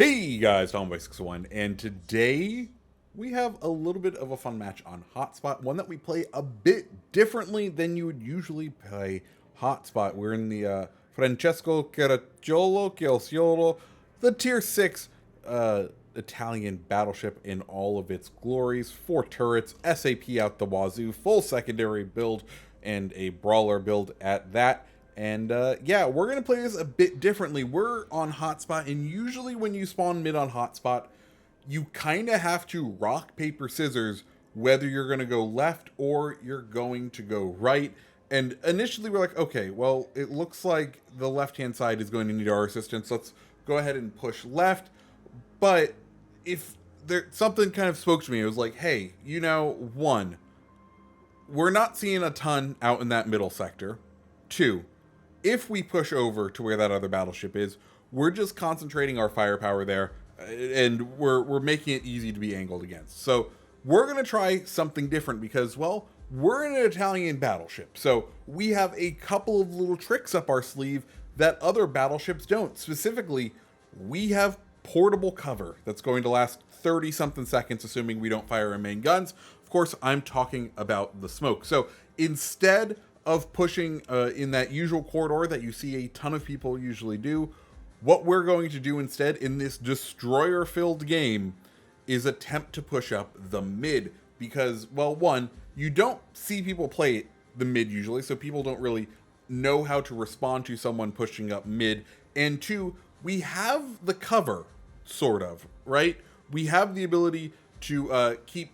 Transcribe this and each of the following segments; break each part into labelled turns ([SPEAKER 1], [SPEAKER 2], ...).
[SPEAKER 1] Hey guys, Homeboy61, and today we have a little bit of a fun match on Hotspot, one that we play a bit differently than you would usually play Hotspot. We're in the Francesco Caracciolo, the Tier 6 Italian battleship in all of its glories. 4 turrets, SAP out the wazoo, full secondary build, and a brawler build at that. And yeah, we're going to play this a bit differently. We're on Hotspot, and usually when you spawn mid on Hotspot, you kind of have to rock, paper, scissors, whether you're going to go left or you're going to go right. And initially we're like, okay, well, it looks like the left-hand side is going to need our assistance. Let's go ahead and push left. But if there something kind of spoke to me, it was like, hey, one, we're not seeing a ton out in that middle sector. Two, if we push over to where that other battleship is, we're just concentrating our firepower there, and we're making it easy to be angled against. So we're going to try something different because, well, we're in an Italian battleship. So we have a couple of little tricks up our sleeve that other battleships don't. Specifically, we have portable cover that's going to last 30-something seconds, assuming we don't fire our main guns. Of course, I'm talking about the smoke. So instead of pushing in that usual corridor that you see a ton of people usually do, what we're going to do instead in this destroyer-filled game is attempt to push up the mid. Because, well, one, you don't see people play the mid usually, so people don't really know how to respond to someone pushing up mid. And two, we have the cover, sort of, right? We have the ability to keep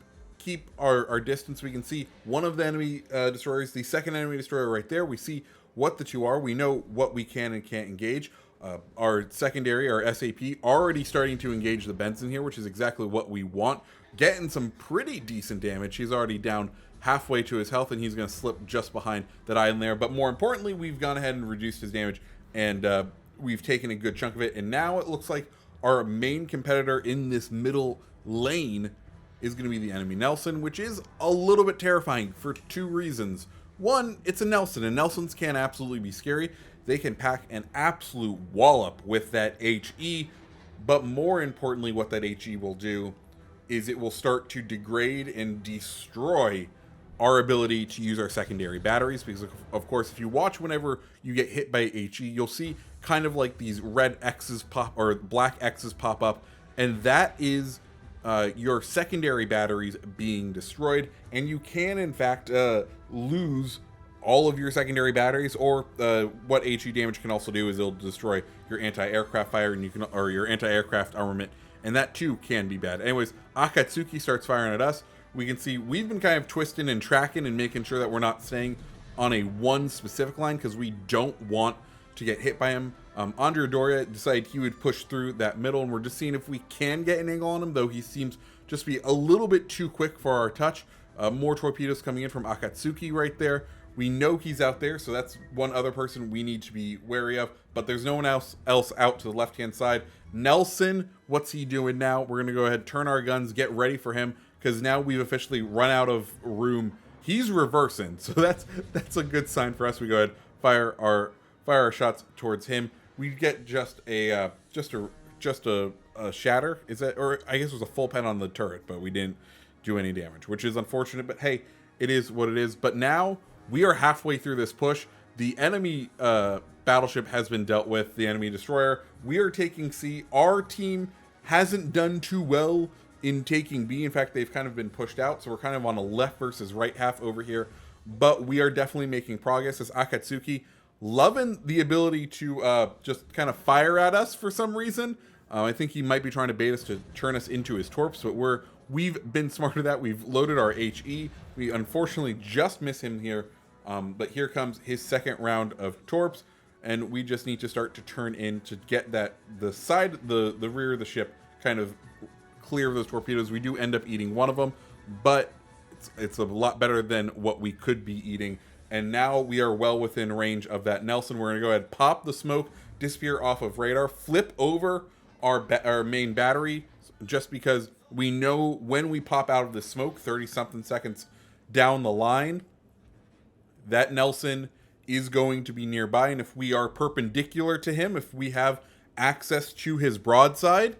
[SPEAKER 1] our distance. We can see one of the enemy destroyers, the second enemy destroyer right there. We see what the two are. We know what we can and can't engage. Our secondary, our SAP, already starting to engage the Benson here, which is exactly what we want. Getting some pretty decent damage. He's already down halfway to his health, and he's going to slip just behind that island there. But more importantly, we've gone ahead and reduced his damage, and we've taken a good chunk of it. And now it looks like our main competitor in this middle lane is going to be the enemy Nelson, which is a little bit terrifying for two reasons. One, it's a Nelson, and Nelsons can absolutely be scary. They can pack an absolute wallop with that HE, but more importantly, what that HE will do is it will start to degrade and destroy our ability to use our secondary batteries, because of course, if you watch whenever you get hit by HE, you'll see kind of like these red X's pop or black X's pop up, and that is your secondary batteries being destroyed, and you can in fact lose all of your secondary batteries. Or what HE damage can also do is it'll destroy your anti-aircraft fire, and or your anti-aircraft armament, and that too can be bad. Anyways, Akatsuki starts firing at us. We can see we've been kind of twisting and tracking and making sure that we're not staying on a one specific line, because we don't want to get hit by him. Andre Doria decided he would push through that middle, and we're just seeing if we can get an angle on him, though he seems just to be a little bit too quick for our touch. More torpedoes coming in from Akatsuki right there. We know he's out there, so that's one other person we need to be wary of, but there's no one else out to the left-hand side. Nelson, what's he doing now? We're going to go ahead, turn our guns, get ready for him, because now we've officially run out of room. He's reversing, so that's a good sign for us. We go ahead, fire our shots towards him. We get just a shatter. Is that, or I guess it was a full pen on the turret, but we didn't do any damage, which is unfortunate. But hey, it is what it is. But now we are halfway through this push. The enemy battleship has been dealt with. The enemy destroyer. We are taking C. Our team hasn't done too well in taking B. In fact, they've kind of been pushed out, so we're kind of on a left versus right half over here. But we are definitely making progress as Akatsuki, loving the ability to just kind of fire at us for some reason. I think he might be trying to bait us to turn us into his torps, but we've been smart at that. We've loaded our HE. We unfortunately just miss him here, but here comes his second round of torps, and we just need to start to turn in to get the rear of the ship kind of clear of those torpedoes. We do end up eating one of them, but it's a lot better than what we could be eating. And now we are well within range of that Nelson. We're going to go ahead, pop the smoke, disappear off of radar, flip over our main battery, just because we know when we pop out of the smoke 30-something seconds down the line, that Nelson is going to be nearby. And if we are perpendicular to him, if we have access to his broadside,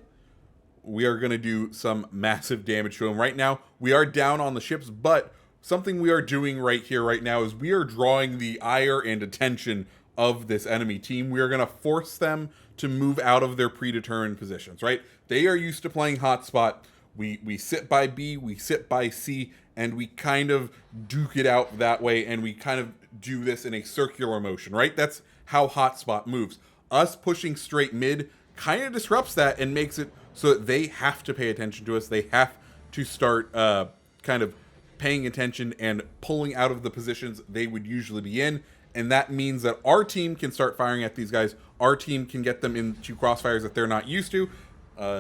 [SPEAKER 1] we are going to do some massive damage to him. Right now, we are down on the ships, but something we are doing right here, right now, is we are drawing the ire and attention of this enemy team. We are going to force them to move out of their predetermined positions, right? They are used to playing hotspot. We sit by B, we sit by C, and we kind of duke it out that way, and we kind of do this in a circular motion, right? That's how hotspot moves. Us pushing straight mid kind of disrupts that and makes it so that they have to pay attention to us. They have to start kind of paying attention and pulling out of the positions they would usually be in. And that means that our team can start firing at these guys. Our team can get them into crossfires that they're not used to.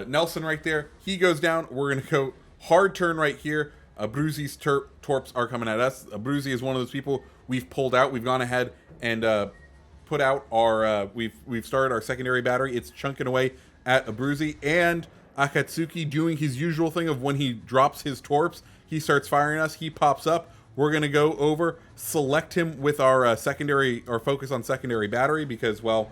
[SPEAKER 1] Nelson right there, he goes down. We're going to go hard turn right here. Abruzzi's torps are coming at us. Abruzzi is one of those people we've pulled out. We've gone ahead and put out our, we've started our secondary battery. It's chunking away at Abruzzi, and Akatsuki doing his usual thing of when he drops his torps, he starts firing us. He pops up. We're going to go over, select him with our secondary, or focus on secondary battery, because, well,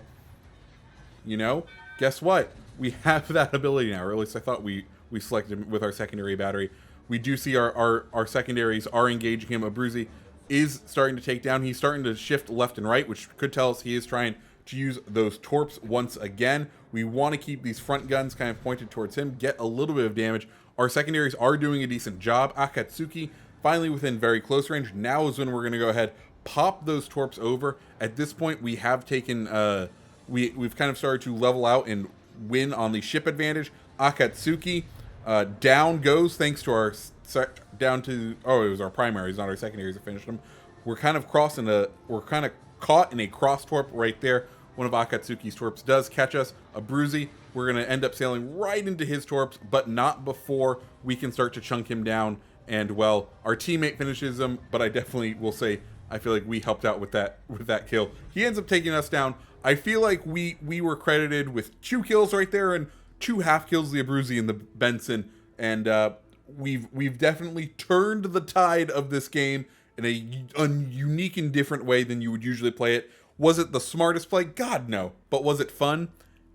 [SPEAKER 1] you know, guess what? We have that ability now, or at least I thought we selected him with our secondary battery. We do see our secondaries are engaging him. Abruzzi is starting to take down. He's starting to shift left and right, which could tell us he is trying to use those torps once again. We want to keep these front guns kind of pointed towards him, get a little bit of damage. Our secondaries are doing a decent job. Akatsuki finally within very close range. Now is when we're going to go ahead, pop those torps over. At this point, we have taken, we've kind of started to level out and win on the ship advantage. Akatsuki down goes thanks to our down to, oh, it was our primaries, not our secondaries that finished them. We're kind of caught in a cross torp right there. One of Akatsuki's torps does catch us. Abruzzi, we're going to end up sailing right into his torps, but not before we can start to chunk him down. And, well, our teammate finishes him, but I definitely will say I feel like we helped out with that kill. He ends up taking us down. I feel like we were credited with 2 kills right there and 2 half kills, the Abruzzi and the Benson. And we've definitely turned the tide of this game in a unique and different way than you would usually play it. Was it the smartest play? God, no. But was it fun?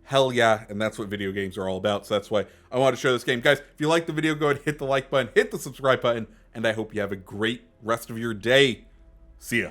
[SPEAKER 1] Hell yeah, and that's what video games are all about, so that's why I wanted to show this game. Guys, if you like the video, go ahead, hit the like button, hit the subscribe button, and I hope you have a great rest of your day. See ya.